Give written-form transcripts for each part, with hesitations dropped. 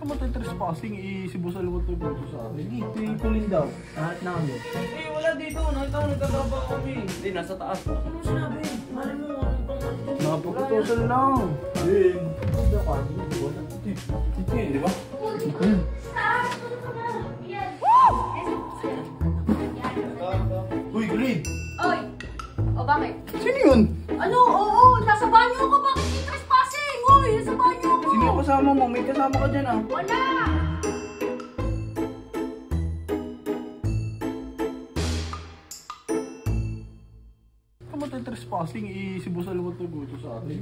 Ka matitrespassing, si Boss Alamat na buto sa akin. Hindi, kulin daw. Lahat namin. Eh, wala dito. Nakita ko nagtatrabaho kami. Hindi, nasa taas. Ano sinabi? Malay mo, anong pang... Napagkatusan lang. Ayun. Hindi ako, hindi ko na. Ito yun, di ba? Ito yun. Uy, Glenn! Oy! O bakit? Sino yun? Ano? Oo, nasa banyo ako. Bakit yung trespassing? Uy, nasa banyo ako. Sino yung kasama mo? May kasama ka dyan ah. Wala! Ka matitrespassing, si Boss Alamat na buto sa akin.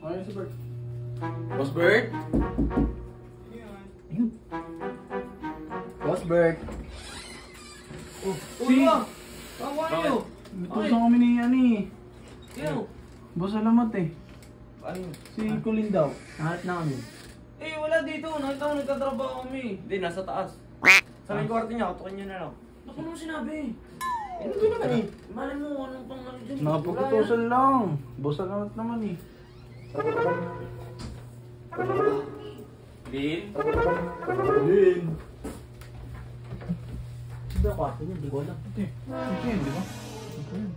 Ayun si Bert. Boss Bert? Ayun. Boss Bert. Oh, Uy! Tawa niyo! Natusan kami ni yan eh. Sino? Boss Alamat eh. Ano? Si Kulin daw. Lahat namin. Eh, wala dito. Nakita ko nagtatrabaho kami. Hindi, nasa taas. Sa may kwarto niya, katukin niyo na lang. Ano mo sinabi? Hindi naman eh. Malay mo, anong pang ano dyan? Napagkatusan lang. Boss Alamat naman eh. Lin? Kulin. Hindi ako atin yun, di ko alam. Ito yun, di ba? Ito yun.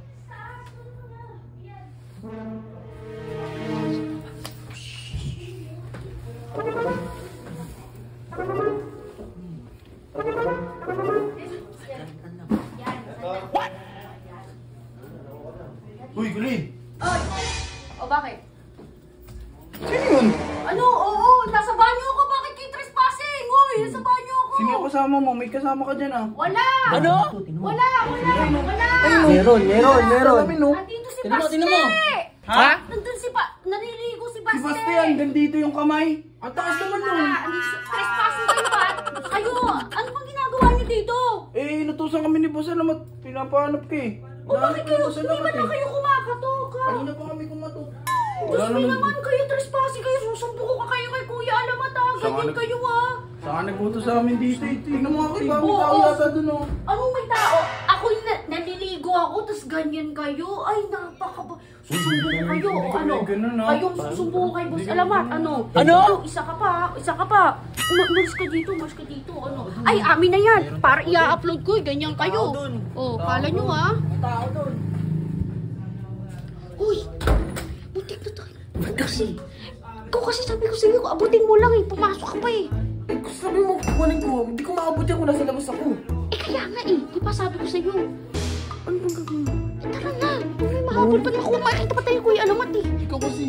Uy, Kulin! Oy! O bakit? Sino yun? Ano? Oo, nasa banyo ako. Bakit yung trespassing? Uy, nasa banyo ako. Sino yung kasama mo? May kasama ka dyan ah. Wala! Ano? Wala! Wala! Meron. Andito si Baste! Ha? Nandun si naliligo si Si Baste! Bastian, gandito yung kamay. Ang taas naman nun. Trespassing kayo ba? Kayo, ano bang ginagawa niyo dito? Eh, inutusan kami ni Boss Alamat. Pinapahanap ka eh. O bakit kayo? Hindi ba na kayo kumakatok? Kanina pa kami kumatok. Diyos mo naman kayo, trespassing kayo. Susumpo ko kayo kay Kuya Alamat ha. Ganyan kayo ha. Saka nagbuto sa amin dito eh. Tingnan mo ako, ibang Oo. tao yata dun oh. Anong may tao? Ako naliligo ako, tapos ganyan kayo. Ay, napaka... Susumpo ko kayo. O ano? ganun, ha? Kayong susumpo ko kay Boss Alamat. Ano? Ano? Isa ka pa. Umalis ka dito, Ano? Ay, amin na yan. Para i-upload ko, ganyan kayo. Oh, kala nyo ha. Tao doon. Uy! Butik na tayo. Kasi, ikaw kasi sabi ko sa'yo, abutin mo lang eh. Pumasok ka pa eh. Eh, sabi mo, kukunin ko. Hindi ko maabot yan kung nasa labas ako. Eh kaya nga eh. Di ba sabi ko sa'yo? Ano bang gagawin mo? Eh tara na. Huwag may mahabol pa naman. Kung makikita pa tayo Kuya Alamat eh. Ikaw kasi.